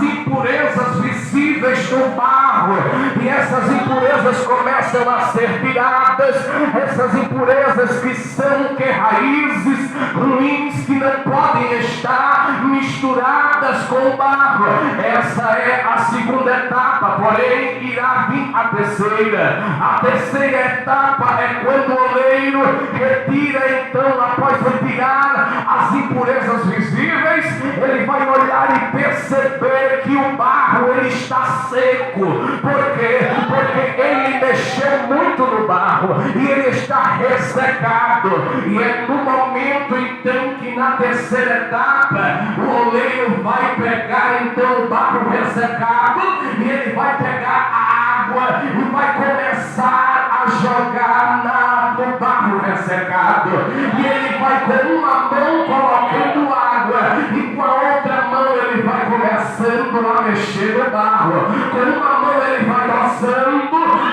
impurezas visíveis do barro, e essas impurezas começam a ser tiradas, essas impurezas que são raízes ruins que não podem estar misturadas com o barro. Essa é a segunda etapa, porém irá vir a terceira. A terceira etapa é quando o oleiro retira, então, após retirar as impurezas visíveis, ele vai olhar e perceber que o barro ele está seco. Por quê? Porque ele mexeu muito no barro e ele está ressecado. E é no momento então que na terceira etapa o oleiro vai pegar então o barro ressecado e ele vai pegar a água e vai começar a jogar no barro ressecado. E ele vai com uma mão colocando água e com a outra mão ele vai começando a mexer no barro. Com uma mão ele vai passando,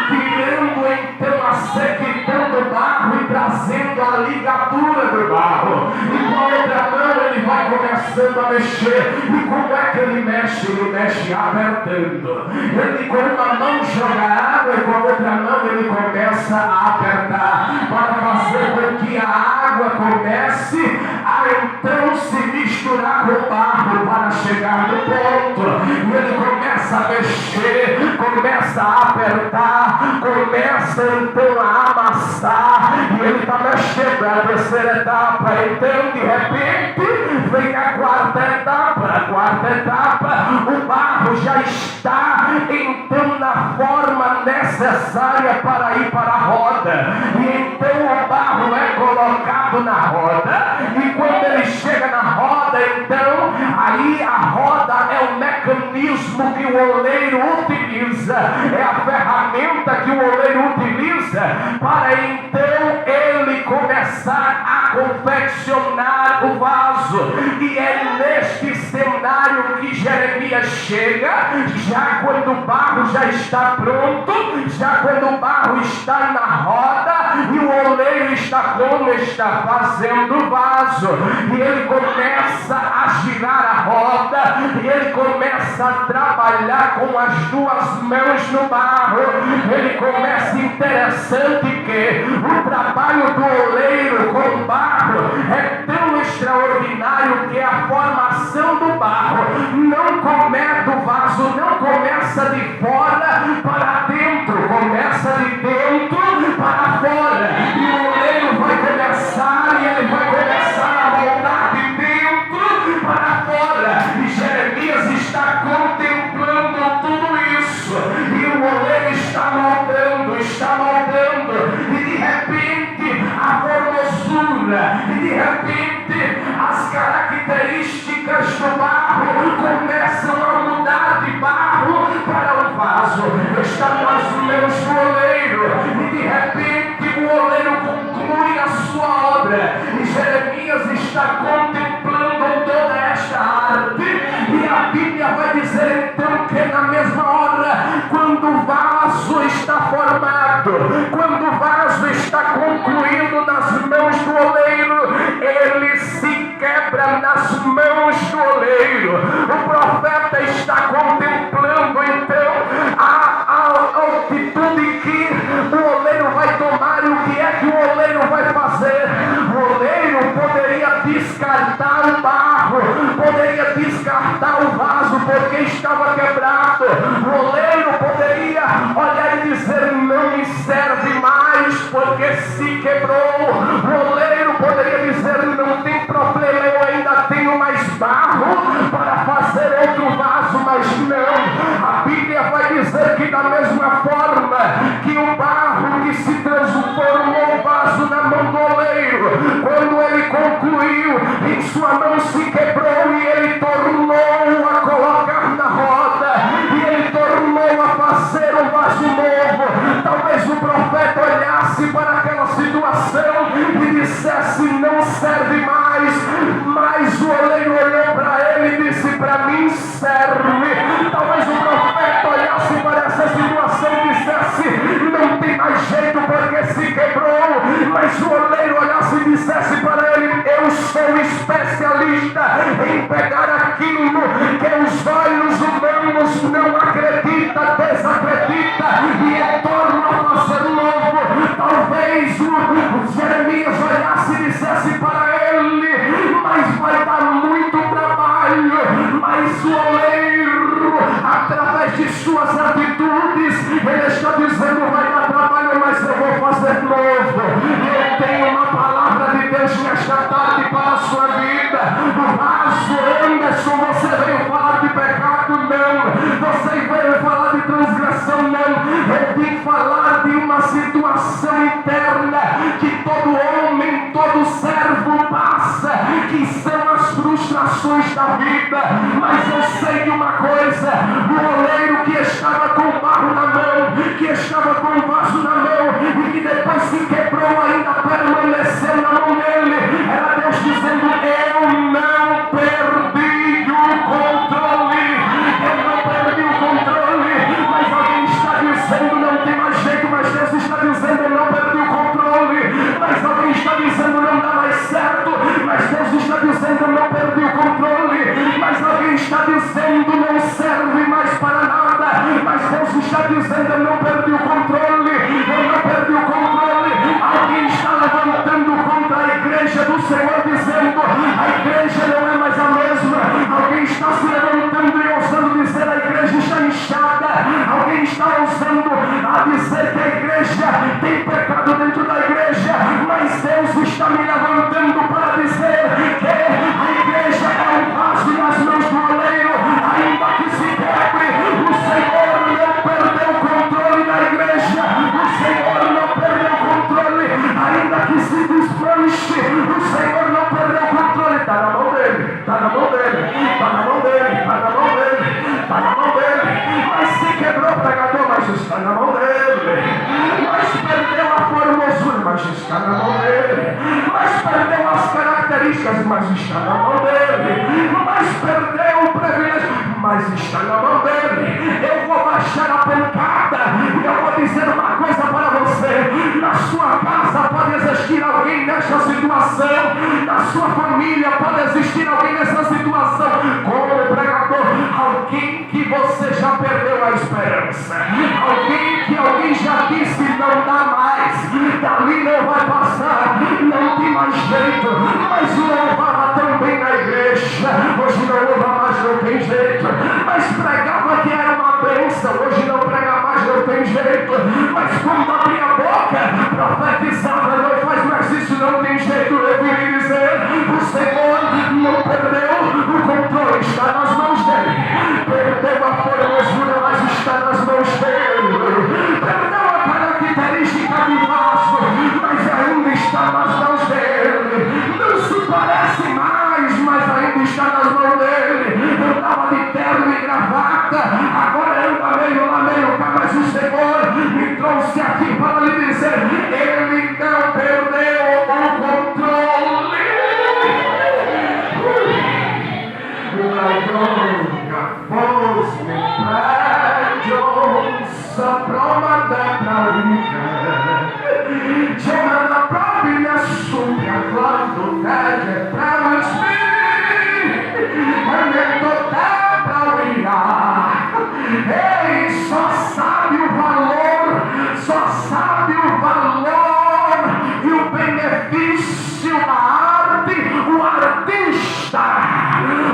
tirando então a sequidão do barro e trazendo a ligadura do barro. E com a outra mão ele vai começando a mexer. E como é que ele mexe? Ele mexe apertando. Ele com uma mão joga água e com a outra mão ele começa a apertar, para fazer com que a água comece a então se misturar com o barro para chegar no ponto. E ele começa a mexer, começa a apertar, começa então a amassar, e ele está mexendo. É a terceira etapa. Então de repente vem a quarta etapa. A quarta etapa, o barro já está então na forma necessária para ir para a roda, e então o barro é colocado na roda, e quando ele chega na roda, então aí a roda é o mecanismo que o oleiro utiliza, é a ferramenta que o oleiro utiliza para então ele começar a confeccionar o vaso. E é neste cenário que Jeremias chega, já quando o barro já está pronto, já quando o barro está na roda e o oleiro está como está fazendo o vaso, e ele começa a girar a roda, e ele começa a trabalhar com as duas mãos no barro. Ele começa, interessante que o trabalho do oleiro com barro é tão extraordinário que a formação do barro não começa do vaso, não começa de fora para dentro, começa de dentro para fora, e o oleiro vai começar e ele vai começar a voltar de dentro para fora, e Jeremias está contemplando tudo isso, e o oleiro está moldando, e de repente a formosura, e de repente as características do barro começam a mudar de barro para um vaso. Está nas mãos do oleiro, e de repente o oleiro conclui a sua obra, e Jeremias está contemplando toda esta arte, e a Bíblia vai dizer então que na mesma hora, quando o vaso está formado, quando o vaso está concluído nas mãos do oleiro, ele se quebra nas mãos do oleiro. O profeta está contemplando então a atitude que o oleiro vai tomar. E o que é que o oleiro vai fazer? O oleiro poderia descartar o barro, poderia descartar o vaso porque estava quebrado. O oleiro poderia olhar e dizer: não me serve mais porque se quebrou. O oleiro poderia dizer: não tem problema, eu ainda tenho mais barro para fazer outro vaso. Mas não, a Bíblia vai dizer que da mesma forma que o barro que se transformou o vaso na mão do oleiro, quando ele concluiu, em sua mão se quebrou e ele tornou a colocar na roda, e ele tornou a fazer um vaso novo. Talvez o profeta olhasse para aquela situação e dissesse: não serve mais. Mas o oleiro olhou para ele e disse: para mim serve. Talvez o profeta olhasse para essa situação e dissesse: não tem mais jeito porque se quebrou. Mas o oleiro olhasse e dissesse para ele: eu sou especialista em pegar aquilo que Pastor Anderson, você veio falar de pecado? Não. Você veio falar de transgressão? Não. Eu vim falar de uma situação interna que todo homem, todo servo passa, que são as frustrações da vida. Mas eu sei de uma coisa: o oleiro que estava com o barro na mão, que estava com o vaso na mão e que depois se quebrou, ainda permaneceu na mão dele, era Deus dizendo: eu não perdi o controle. Eu não perdi o controle. Mas alguém está dizendo: não tem mais jeito. Mas Deus está dizendo: eu não perdi o controle. Mas alguém está dizendo: não dá mais certo. Mas Deus está dizendo: eu não perdi o controle. Mas alguém está dizendo: não serve mais para nada. Mas Deus está dizendo: eu não perdi o controle. Eu não perdi o controle. Alguém está levantando contra a igreja do Senhor, dizendo: a igreja não é mais a mesma. Alguém está se levantando e ousando dizer: a igreja está inchada. Alguém está ousando a dizer que a igreja tem pecado dentro da igreja. Mas Deus está me levantando para dizer que a igreja é um vaso nas mãos do oleiro. Ainda que se quebre, o Senhor não perdeu o controle da igreja. O Senhor não perdeu o controle. Ainda que se desmanche, o Senhor não perdeu o controle. Está na mão dele, está na mão dele, está na mão dele, está na mão dele, está na mão dele. Mas se quebrou o pregador, mas está na mão dele. Mas perdeu a formosura, mas está na mão dele. Mas perdeu as características, mas está na mão dele. Mas perdeu o privilégio, mas está na mão dele. Eu vou baixar a pancada e eu vou dizer uma coisa para você: na sua casa pode existir alguém nessa situação, na sua família pode existir alguém nessa situação, como pregador, alguém que você já perdeu a esperança, alguém que alguém já disse: não dá mais, dali não vai passar, não tem mais jeito. Mas louvava também na igreja, hoje não louva mais, não tem jeito. Mas pregava que era uma bênção, hoje não prega mais, não tem jeito. Mas quando abria a boca, profetizava: não faz mais isso, não tem jeito. Eu vim dizer: o Senhor não perdeu o controle, está nas mãos dele. Perdeu a formosura, mas está nas mãos dele. Perdeu a característica de vaso, mas ainda está nas mãos dele. Não se parece mais, mas ainda está nas mãos dele. Eu estava de terno e gravata, agora anda meio lá, meio cá, mas o Senhor me trouxe aqui para lhe dizer: ele não perdeu o controle. Ei, só sabe o valor, só sabe o valor e o benefício da arte, o artista.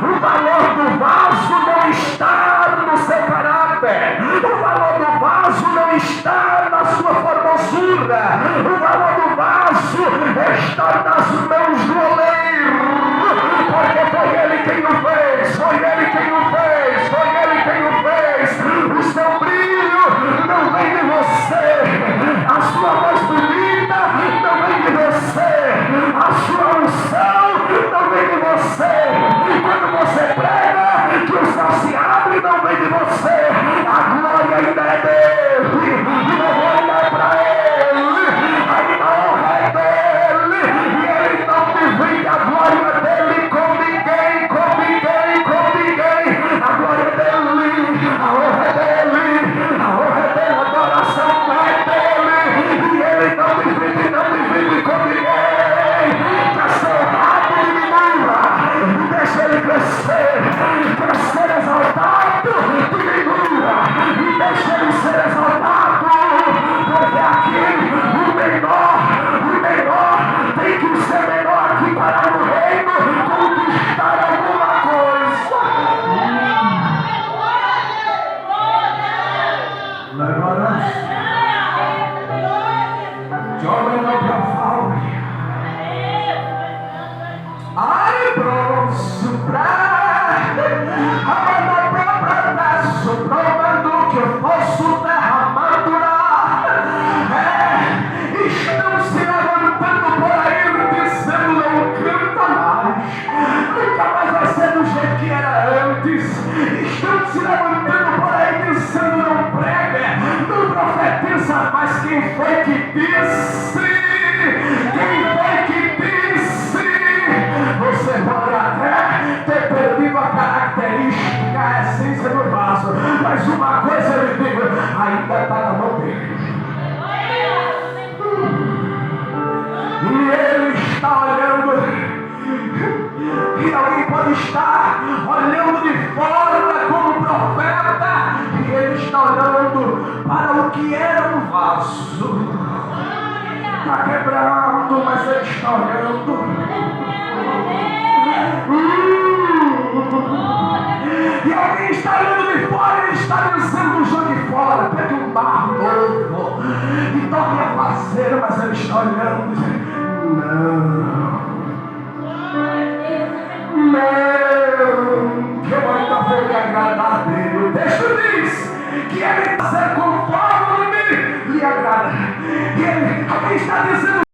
O valor do vaso não está no seu caráter, o valor do vaso não está na sua formosura, o valor do vaso está nas mãos do oleiro, porque foi ele quem o fez, foi ele quem o fez, foi ele quem o fez. O seu brilho não vem de você, a sua voz bonita não vem de você, a sua unção não vem de você. Quando você prega, que o céu se abre, não vem de você. A glória ainda é dele, o louvor ainda é para ele, ainda a honra é dele, e ele não divide foi que disse? Quem foi que disse? Você pode até ter perdido a característica, a essência do vaso, mas uma coisa eu lhe digo, ainda está na mão dele. E ele está olhando. E alguém pode estar olhando de fora como profeta, e ele está olhando para o que era um vaso. Está quebrado, mas ele está olhando. E alguém está olhando de fora, ele está dançando o jogo de fora, pegue um barro novo e torne a fazer, mas ele está olhando.